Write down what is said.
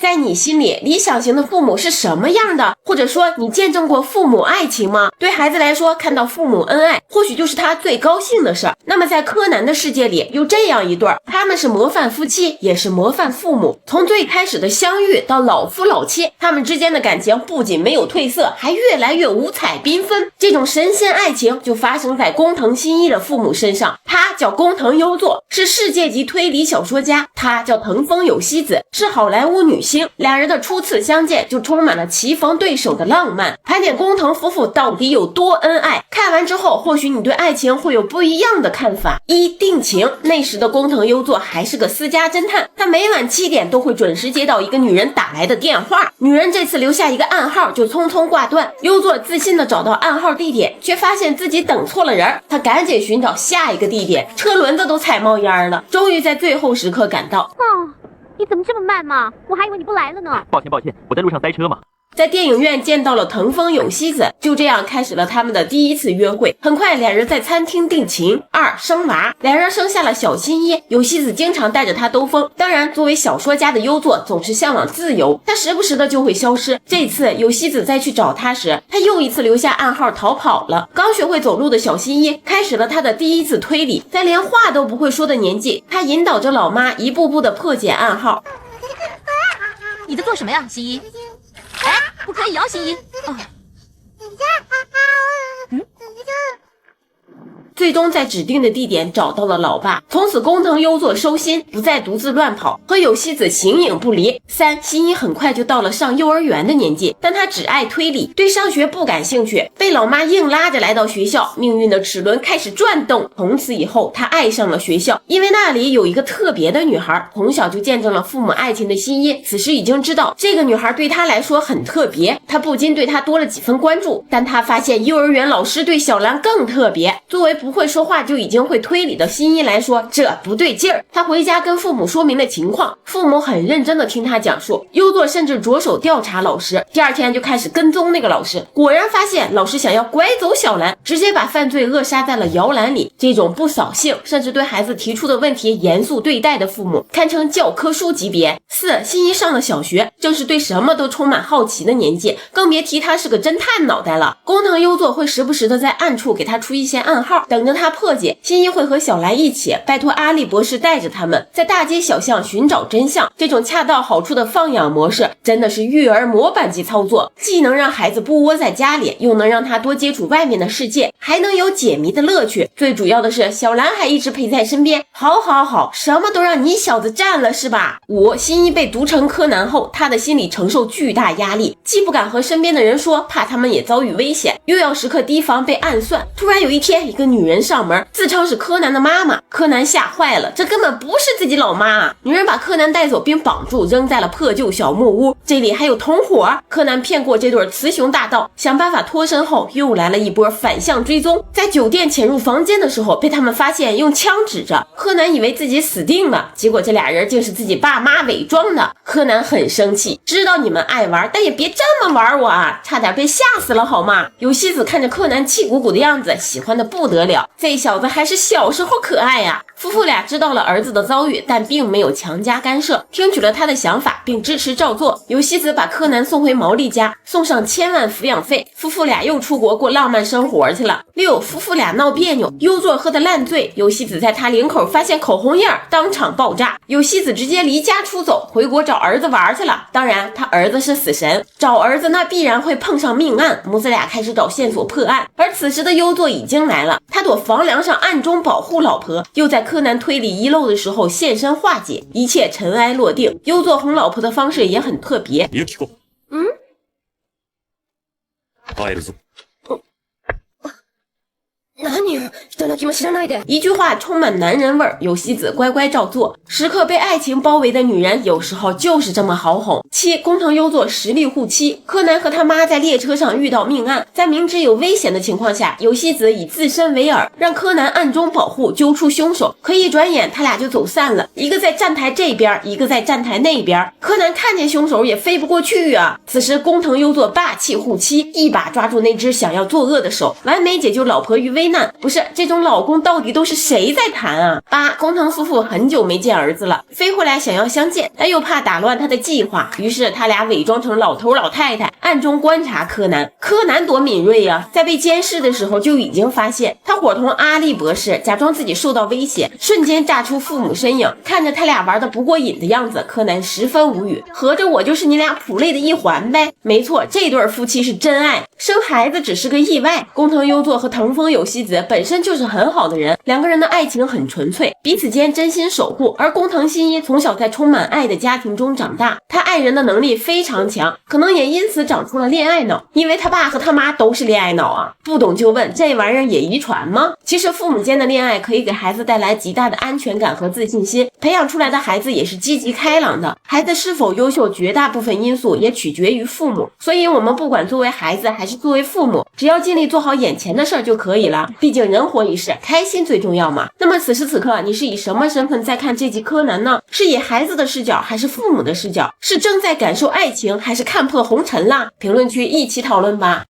在你心里，理想型的父母是什么样的？或者说，你见证过父母爱情吗？对孩子来说，看到父母恩爱，或许就是他最高兴的事儿。那么在柯南的世界里，有这样一对儿，他们是模范夫妻，也是模范父母。从最开始的相遇到老夫老妻，他们之间的感情不仅没有褪色，还越来越五彩缤纷。这种神仙爱情就发生在工藤新一的父母身上。他叫工藤优作，是世界级推理小说家；他叫藤风有希子，是好莱坞女星。两人的初次相见就充满了棋逢对手的浪漫。盘点工藤夫妇到底有多恩爱，看完之后，或许你对爱情会有不一样的看法。一、定情。那时的工藤优作还是个私家侦探，他每晚7点都会准时接到一个女人打来的电话，女人这次留下一个暗号就匆匆挂断。优作自信的找到暗号地点，却发现自己等错了人，他赶紧寻找下一个地点，车轮子都踩冒烟了，终于在最后时刻赶到。你怎么这么慢嘛？我还以为你不来了呢。抱歉，我在路上塞车嘛。在电影院见到了藤风有希子，就这样开始了他们的第一次约会。很快两人在餐厅定情。2、生娃。两人生下了小新一，有希子经常带着他兜风。当然作为小说家的优作总是向往自由，他时不时的就会消失。这次有希子再去找他时，他又一次留下暗号逃跑了。刚学会走路的小新一开始了他的第一次推理，在连话都不会说的年纪，他引导着老妈一步步的破解暗号。你在做什么呀，新一？哎，不可以摇新一。最终在指定的地点找到了老爸，从此工藤优作收心，不再独自乱跑，和有希子形影不离。3、新一很快就到了上幼儿园的年纪，但他只爱推理，对上学不感兴趣，被老妈硬拉着来到学校，命运的齿轮开始转动。从此以后，他爱上了学校，因为那里有一个特别的女孩。从小就见证了父母爱情的新一，此时已经知道这个女孩对他来说很特别，他不禁对她多了几分关注。但他发现幼儿园老师对小兰更特别，作为不会说话就已经会推理的新一来说，这不对劲儿。他回家跟父母说明了情况，父母很认真的听他讲述，优作甚至着手调查老师。第二天就开始跟踪那个老师，果然发现老师想要拐走小兰，直接把犯罪扼杀在了摇篮里。这种不扫兴，甚至对孩子提出的问题严肃对待的父母，堪称教科书级别。4、新一上了小学，正是对什么都充满好奇的年纪，更别提他是个侦探脑袋了。工藤优作会时不时的在暗处给他出一些暗号，等着他破解。新一会和小兰一起拜托阿笠博士带着他们在大街小巷寻找真相。这种恰到好处的放养模式真的是育儿模板级操作，既能让孩子不窝在家里，又能让他多接触外面的世界，还能有解谜的乐趣。最主要的是小兰还一直陪在身边。好，什么都让你小子占了是吧？5、新一被读成柯南后，他的心理承受巨大压力，既不敢和身边的人说，怕他们也遭遇危险，又要时刻提防被暗算。突然有一天，一个女人上门，自称是柯南的妈妈。柯南吓坏了，这根本不是自己老妈啊！女人把柯南带走并绑住，扔在了破旧小木屋，这里还有同伙。柯南骗过这对雌雄大盗，想办法脱身后，又来了一波反向追踪。在酒店潜入房间的时候，被他们发现，用枪指着。柯南以为自己死定了，结果这俩人竟是自己爸妈伪装的。柯南很生气，知道你们爱玩，但也别这么玩我啊，差点被吓死了好吗？有希子看着柯南气鼓鼓的样子，喜欢的不得了，这小子还是小时候可爱呀。夫妇俩知道了儿子的遭遇，但并没有强加干涉，听取了他的想法并支持照做。有希子把柯南送回毛利家，送上1000万抚养费，夫妇俩又出国过浪漫生活去了。6、夫妇俩闹别扭，优作喝得烂醉，有希子在他领口发现口红印，当场爆炸。有希子直接离家出走，回国找儿子玩去了。当然他儿子是死神，找儿子那必然会碰上命案，母子俩开始找线索破案。而此时的优作已经来了，他躲房梁上暗中保护老婆，又在柯南推理遗漏的时候现身化解，一切尘埃落定。优作哄老婆的方式也很特别。一句话充满男人味儿，有希子乖乖照做。时刻被爱情包围的女人，有时候就是这么好哄。7、工藤优作实力护妻。柯南和他妈在列车上遇到命案，在明知有危险的情况下，有希子以自身为饵，让柯南暗中保护，揪出凶手。可一转眼他俩就走散了，一个在站台这边，一个在站台那边。柯南看见凶手也飞不过去啊。此时工藤优作霸气护妻，一把抓住那只想要作恶的手，完美解救老婆于危难。不是，这种老公到底都是谁在谈啊？8、工藤夫妇很久没见儿子了，飞回来想要相见，但又怕打乱他的计划，于于是他俩伪装成老头老太太，暗中观察柯南。柯南多敏锐呀，在被监视的时候就已经发现，他伙同阿笠博士假装自己受到威胁，瞬间炸出父母身影。看着他俩玩的不过瘾的样子，柯南十分无语，合着我就是你俩谱类的一环呗。没错，这对夫妻是真爱，生孩子只是个意外。工藤优作和藤风有希子本身就是很好的人，两个人的爱情很纯粹，彼此间真心守护。而工藤新一从小在充满爱的家庭中长大，他爱人的能力非常强，可能也因此长出了恋爱脑，因为他爸和他妈都是恋爱脑啊。不懂就问，这玩意儿也遗传吗？其实父母间的恋爱可以给孩子带来极大的安全感和自信心，培养出来的孩子也是积极开朗的。孩子是否优秀，绝大部分因素也取决于父母，所以我们不管作为孩子还是作为父母，只要尽力做好眼前的事儿就可以了，毕竟人活一世，开心最重要嘛。那么此时此刻你是以什么身份在看这集柯南呢？是以孩子的视角还是父母的视角？是正在感受爱情还是看破红尘啦？评论区一起讨论吧。